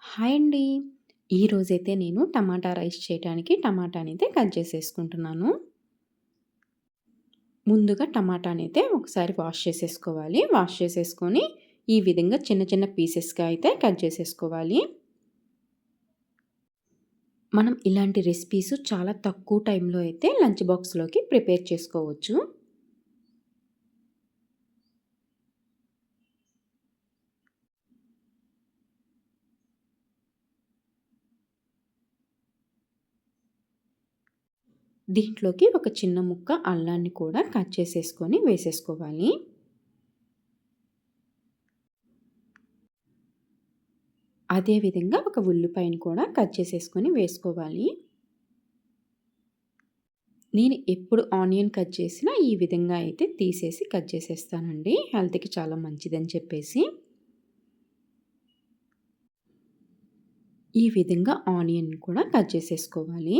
Hi అండి. ఈరోజైతే నేను టమాటా రైస్ చేయటానికి టమాటానైతే కట్ చేసేసుకుంటున్నాను. ముందుగా టమాటానైతే ఒకసారి వాష్ చేసేసుకోవాలి. వాష్ చేసేసుకొని ఈ విధంగా చిన్న చిన్న పీసెస్‌గా అయితే కట్ చేసేసుకోవాలి. మనం ఇలాంటి రెసిపీస్ చాలా తక్కువ టైంలో అయితే లంచ్ బాక్స్‌లోకి ప్రిపేర్ చేసుకోవచ్చు. దీంట్లోకి ఒక చిన్న ముక్క అల్లాన్ని కూడా కట్ చేసేసుకొని వేసేసుకోవాలి. అదే విధంగా ఒక ఉల్లిపాయను కూడా కట్ చేసేసుకొని వేసుకోవాలి. నేను ఎప్పుడు ఆనియన్ కట్ చేసినా ఈ విధంగా అయితే తీసేసి కట్ చేసేస్తానండి. హెల్త్‌కి చాలా మంచిదని చెప్పేసి. ఈ విధంగా ఆనియన్ కూడా కట్ చేసేసుకోవాలి.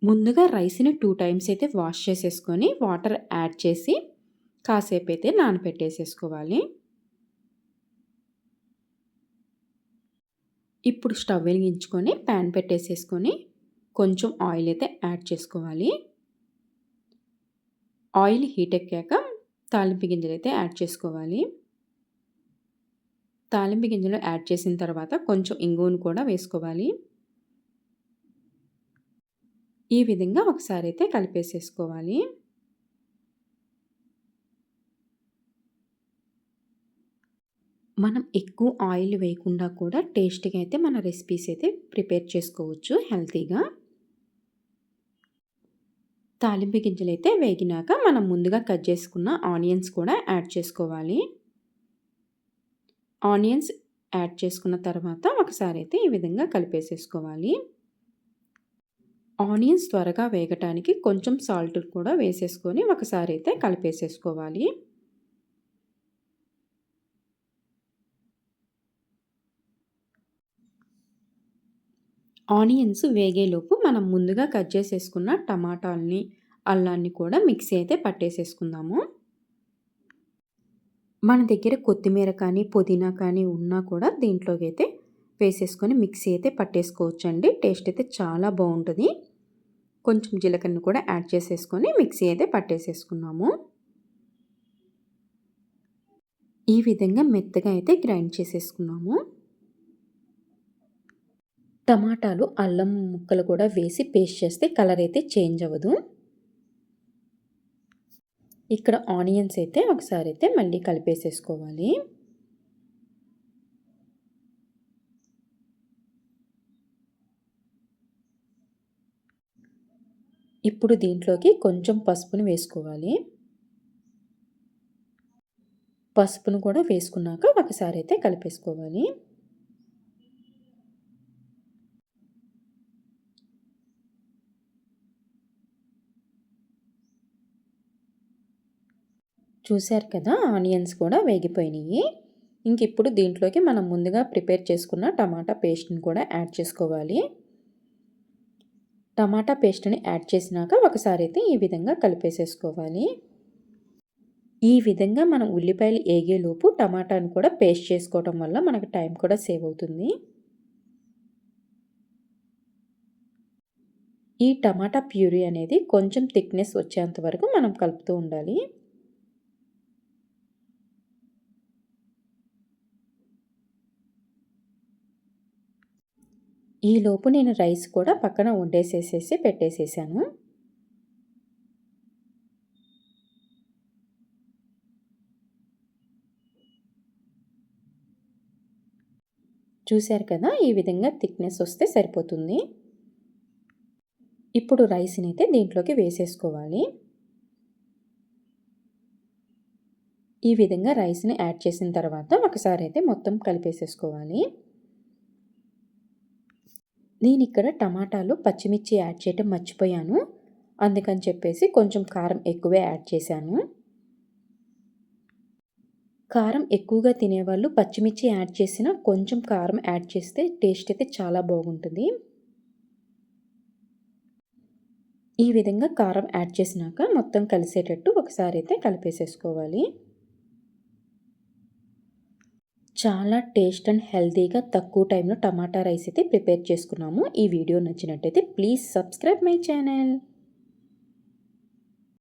ముందుగా రైస్‌ని 2 టైమ్స్ అయితే వాష్ చేసేసుకొని వాటర్ యాడ్ చేసి కాసేపైతే నానబెట్టేసేసుకోవాలి. ఇప్పుడు స్టవ్ వెలిగించుకొని పాన్ పెట్టేసేసుకొని కొంచెం ఆయిల్ అయితే యాడ్ చేసుకోవాలి. ఆయిల్ హీట్ ఎక్కాక తాలింపు గింజలైతే యాడ్ చేసుకోవాలి. తాలింపు గింజలు యాడ్ చేసిన తర్వాత కొంచెం ఇంగువను కూడా వేసుకోవాలి. ఈ విధంగా ఒకసారి అయితే కలిపేసేసుకోవాలి. మనం ఎక్కువ ఆయిల్ వేయకుండా కూడా టేస్టీగా అయితే మన రెసిపీస్ అయితే ప్రిపేర్ చేసుకోవచ్చు హెల్తీగా. తాలింపు గింజలైతే వేగినాక మనం ముందుగా కట్ చేసుకున్న ఆనియన్స్ కూడా యాడ్ చేసుకోవాలి. ఆనియన్స్ యాడ్ చేసుకున్న తర్వాత ఒకసారి అయితే ఈ విధంగా కలిపేసేసుకోవాలి. ఆనియన్స్ త్వరగా వేగటానికి కొంచెం సాల్ట్ కూడా వేసేసుకొని ఒకసారి అయితే కలిపేసేసుకోవాలి. ఆనియన్స్ వేగేలోపు మనం ముందుగా కట్ చేసేసుకున్న టమాటాలని, అల్లాన్ని కూడా మిక్సీ అయితే పట్టేసేసుకుందాము. మన దగ్గర కొత్తిమీర కానీ, పుదీనా కానీ ఉన్నా కూడా దీంట్లోకైతే వేసేసుకొని మిక్సీ అయితే పట్టేసుకోవచ్చండి. టేస్ట్ అయితే చాలా బావుంటది. కొంచెం జీలకర్రను కూడా యాడ్ చేసేసుకొని మిక్సీ అయితే పట్టేసేసుకున్నాము. ఈ విధంగా మెత్తగా అయితే గ్రైండ్ చేసేసుకున్నాము. టమాటాలు, అల్లం ముక్కలు కూడా వేసి పేస్ట్ చేస్తే కలర్ అయితే చేంజ్ అవ్వదు. ఇక్కడ ఆనియన్స్ అయితే ఒకసారి అయితే మళ్ళీ కలిపేసేసుకోవాలి. ఇప్పుడు దీంట్లోకి కొంచెం పసుపును వేసుకోవాలి. పసుపును కూడా వేసుకున్నాక ఒకసారి అయితే కలిపేసుకోవాలి. చూశారు కదా, ఆనియన్స్ కూడా వేగిపోయినాయి. ఇప్పుడు దీంట్లోకి మనం ముందుగా ప్రిపేర్ చేసుకున్న టమాటా పేస్ట్‌ని కూడా యాడ్ చేసుకోవాలి. టమాటా పేస్ట్‌ని యాడ్ చేసినాక ఒకసారి అయితే ఈ విధంగా కలిపేసేసుకోవాలి. ఈ విధంగా మనం ఉల్లిపాయలు ఏగేలోపు టమాటాను కూడా పేస్ట్ చేసుకోవటం వల్ల మనకు టైం కూడా సేవ్ అవుతుంది. ఈ టమాటా ప్యూరీ అనేది కొంచెం థిక్‌నెస్ వచ్చేంత వరకు మనం కలుపుతూ ఉండాలి. ఈలోపు నేను రైస్ కూడా పక్కన వండేసేసేసి పెట్టేసేసాను. చూశారు కదా, ఈ విధంగా థిక్‌నెస్ వస్తే సరిపోతుంది. ఇప్పుడు రైస్‌ని అయితే దీంట్లోకి వేసేసుకోవాలి. ఈ విధంగా రైస్‌ని యాడ్ చేసిన తర్వాత ఒకసారి అయితే మొత్తం కలిపేసేసుకోవాలి. నేను ఇక్కడ టమాటాలు, పచ్చిమిర్చి యాడ్ చేయటం మర్చిపోయాను. అందుకని చెప్పేసి కొంచెం కారం ఎక్కువే యాడ్ చేశాను. కారం ఎక్కువగా తినేవాళ్ళు పచ్చిమిర్చి యాడ్ చేసినా కొంచెం కారం యాడ్ చేస్తే టేస్ట్ అయితే చాలా బాగుంటుంది. ఈ విధంగా కారం యాడ్ చేసినాక మొత్తం కలిసేటట్టు ఒకసారి అయితే కలిపేసేసుకోవాలి. చాలా టేస్ట్ అండ్ హెల్తీగా తక్కువ టైంలో టమాటా రైస్ అయితే ప్రిపేర్ చేసుకున్నాము. ఈ వీడియో నచ్చినట్టయితే ప్లీజ్ సబ్స్క్రైబ్ మై ఛానల్.